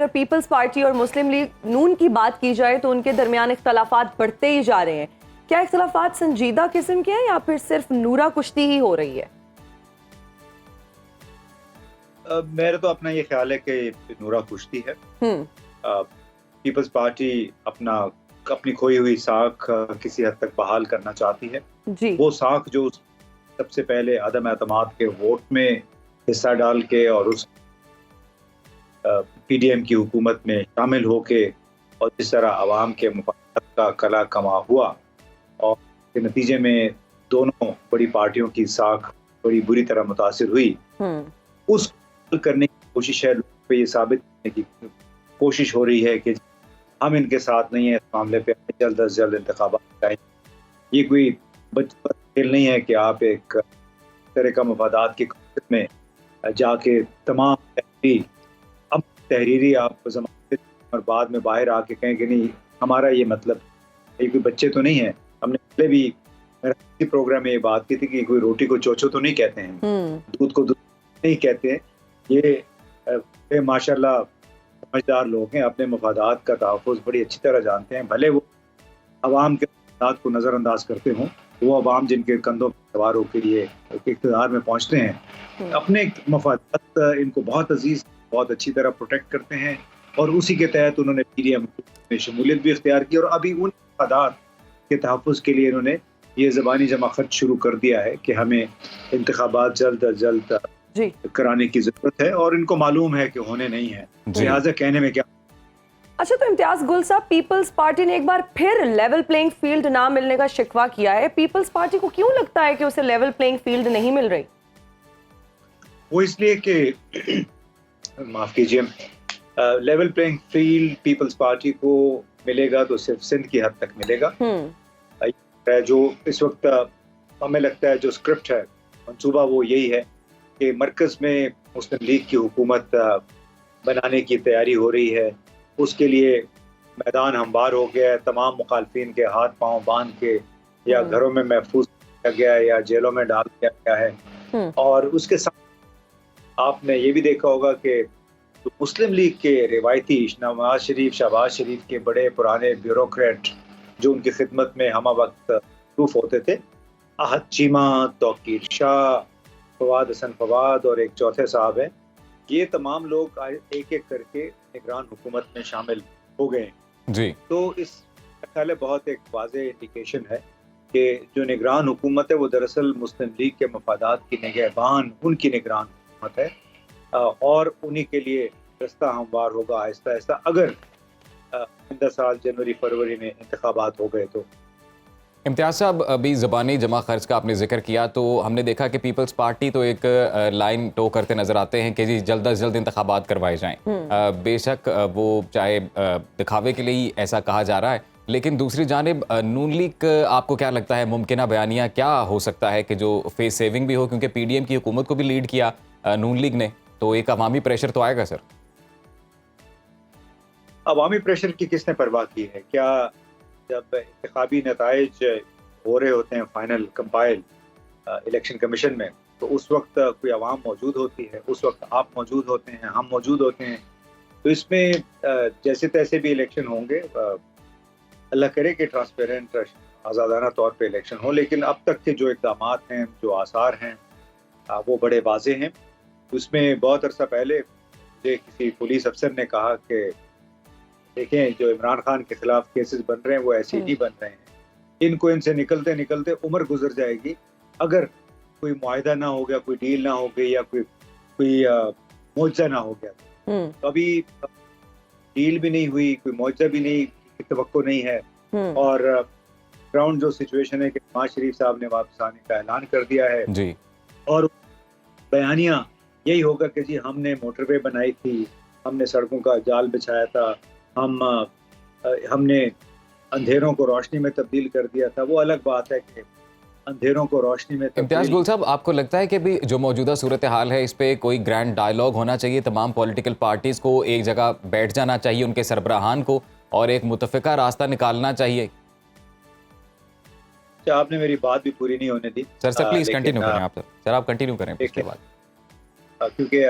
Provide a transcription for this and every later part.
Peoples party اور مسلم league نون کی بات کی جائے تو ان کے درمیان اختلافات بڑھتے ہی جا رہے ہیں. کیا اختلافات سنجیدہ قسم کے ہیں یا پھر صرف نورا کشتی ہی ہو رہی ہے؟ میرا تو اپنا یہ خیال ہے کہ نورا کشتی ہے. پیپلز پارٹی اپنی کھوئی ہوئی ساکھ کسی حد تک بحال کرنا چاہتی ہے. جی وہ ساکھ جو سب سے پہلے عدم اعتماد کے ووٹ میں حصہ ڈال کے اور اس پی ڈی ایم کی حکومت میں شامل ہو کے اور جس طرح عوام کے مفادات کا کلا کما ہوا اور کے نتیجے میں دونوں بڑی پارٹیوں کی ساکھ بڑی بری طرح متاثر ہوئی، اس کرنے کی کوشش ہے. لوگوں پہ یہ ثابت کرنے کی کوشش ہو رہی ہے کہ ہم ان کے ساتھ نہیں ہیں اس معاملے پہ، جلد از جلد انتخابات کرائیں. یہ کوئی بچہ کھیل نہیں ہے کہ آپ ایک طرح کا مفادات کی قوت میں جا کے تمام تحریری آپ ضمانت اور بعد میں باہر آ کے کہیں کہ نہیں ہمارا یہ مطلب، یہ کوئی بچے تو نہیں ہیں. ہم نے پہلے بھی پروگرام میں یہ بات کی تھی کہ کوئی روٹی کو چوچو تو نہیں کہتے ہیں، دودھ کو دودھ نہیں کہتے ہیں. یہ ماشاء اللہ سمجھدار لوگ ہیں، اپنے مفادات کا تحفظ بڑی اچھی طرح جانتے ہیں. بھلے وہ عوام کے مفادات کو نظر انداز کرتے ہوں، وہ عوام جن کے کندھوں پر سوار ہو کے لیے اقتدار میں پہنچتے ہیں اپنے مفادات ان کو بہت عزیز بہت اچھی طرح پروٹیکٹ کرتے ہیں، اور اسی کے تحت انہوں نے پی ڈی ایم میں شمولیت بھی اختیار کی. اور ابھی ان مفادات کے تحفظ کے لیے انہوں نے یہ زبانی جمع خرچ شروع کر دیا ہے کہ ہمیں انتخابات جلد از جلد کرانے کی ضرورت ہے، اور ان کو معلوم ہے کہ ہونے نہیں ہے، لہٰذا کہنے میں کیا. اچھا، تو امتیاز گل صاحب، پیپلز پارٹی نے ایک بار پھر لیول پلینگ فیلڈ نہ ملنے کا شکوہ کیا ہے. پیپلز پارٹی کو کیوں لگتا ہے کہ اسے لیول پلینگ فیلڈ نہیں مل رہی؟ وہ اس لیے کہ معاف کیجیے، level playing field Peoples Party کو ملے گا تو صرف سندھ کی حد تک ملے گا. جو اس وقت ہمیں لگتا ہے جو اسکرپٹ ہے، منصوبہ وہ یہی ہے کہ مرکز میں مسلم لیگ کی حکومت بنانے کی تیاری ہو رہی ہے. اس کے لیے میدان ہموار ہو گیا ہے، تمام مخالفین کے ہاتھ پاؤں باندھ کے یا گھروں میں محفوظ کیا گیا ہے یا جیلوں میں ڈال دیا گیا ہے. اور اس کے ساتھ آپ نے یہ بھی دیکھا ہوگا کہ مسلم لیگ کے روایتی نواز شریف شہباز شریف کے بڑے پرانے بیوروکریٹ جو ان کی خدمت میں ہمہ وقت مصروف ہوتے تھے، احد چیمہ، توقیر شاہ، فواد حسن فواد اور ایک چوتھے صاحب ہیں، یہ تمام لوگ ایک ایک کر کے نگران حکومت میں شامل ہو گئے ہیں. جی تو اس خیال ہے بہت ایک واضح انڈیکیشن ہے کہ جو نگران حکومت ہے وہ دراصل مسلم لیگ کے مفادات کی نگہبان ان کی نگران حکومت ہے، اور انہی کے لیے رستہ ہموار ہوگا آہستہ آہستہ اگر آئندہ سال جنوری فروری میں انتخابات ہو گئے تو. امتیاز صاحب، ابھی زبانی جمع خرچ کا آپ نے ذکر کیا تو ہم نے دیکھا کہ پیپلز پارٹی تو ایک لائن ٹو کرتے نظر آتے ہیں کہ جی جلد از جلد انتخابات کروائے جائیں. بے شک وہ چاہے دکھاوے کے لیے ایسا کہا جا رہا ہے، لیکن دوسری جانب نون لیگ آپ کو کیا لگتا ہے ممکنہ بیانیہ کیا ہو سکتا ہے کہ جو فیس سیونگ بھی ہو، کیونکہ پی ڈی ایم کی حکومت کو بھی لیڈ کیا نون لیگ نے، تو ایک عوامی پریشر تو آئے گا سر؟ عوامی پریشر کی کس نے پرواہ کی ہے؟ کیا جب انتخابی نتائج ہو رہے ہوتے ہیں فائنل کمپائل الیکشن کمیشن میں، تو اس وقت کوئی عوام موجود ہوتی ہے، اس وقت آپ موجود ہوتے ہیں، ہم موجود ہوتے ہیں. تو اس میں جیسے تیسے بھی الیکشن ہوں گے، اللہ کرے کہ ٹرانسپیرنٹ آزادانہ طور پہ الیکشن ہو، لیکن اب تک کے جو اقدامات ہیں، جو آثار ہیں، وہ بڑے واضح ہیں. اس میں بہت عرصہ پہلے مجھے کسی پولیس افسر نے کہا کہ دیکھیں جو عمران خان کے خلاف کیسز بن رہے ہیں وہ ایسے ہی بن رہے ہیں، ان سے نکلتے نکلتے عمر گزر جائے گی اگر کوئی معاہدہ نہ ہو گیا، کوئی ڈیل نہ ہو گئی یا کوئی معجزہ نہ ہو گیا. تو ابھی ڈیل بھی نہیں ہوئی، کوئی معجزہ بھی نہیں کی توقع نہیں ہے، اور گراؤنڈ جو سچویشن ہے کہ نواز شریف صاحب نے واپس آنے کا اعلان کر دیا ہے جی، اور بیانیہ یہی ہوگا کہ جی ہم نے موٹر وے بنائی تھی، ہم نے سڑکوں کا جال بچھایا تھا، ہم نے اندھیروں کو روشنی میں تبدیل کر دیا تھا. وہ الگ بات ہے کہ اندھیروں کو روشنی میں امتیاز گل صاحب، آپ کو لگتا ہے کہ بھی جو موجودہ صورتحال ہے اس پہ کوئی گرینڈ ڈائیلاگ ہونا چاہیے، تمام پولیٹیکل پارٹیز کو ایک جگہ بیٹھ جانا چاہیے، ان کے سربراہان کو، اور ایک متفقہ راستہ نکالنا چاہیے؟ آپ نے میری بات بھی پوری نہیں ہونے دی سر پلیز کنٹینیو کریں. آپ کنٹینیو کریں اس کے بعد، کیونکہ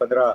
15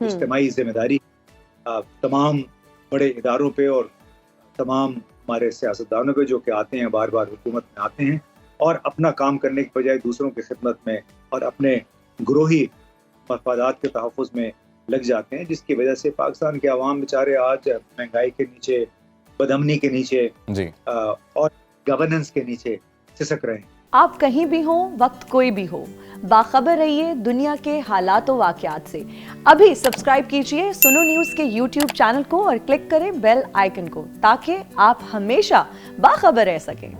اجتماعی ذمہ داری تمام بڑے اداروں پہ اور تمام ہمارے سیاستدانوں پہ جو کہ آتے ہیں بار بار حکومت میں آتے ہیں اور اپنا کام کرنے کے بجائے دوسروں کی خدمت میں اور اپنے گروہی مفادات کے تحفظ میں لگ جاتے ہیں، جس کی وجہ سے پاکستان کے عوام بیچارے آج مہنگائی کے نیچے، بدامنی کے نیچے جی اور گورننس کے نیچے سسک رہے ہیں۔ آپ کہیں بھی ہوں، وقت کوئی بھی ہو، باخبر رہیے دنیا کے حالات و واقعات سے۔ ابھی سبسکرائب کیجئے سنو نیوز کے یوٹیوب چینل کو اور کلک کریں بیل آئیکن کو تاکہ آپ ہمیشہ باخبر رہ سکیں۔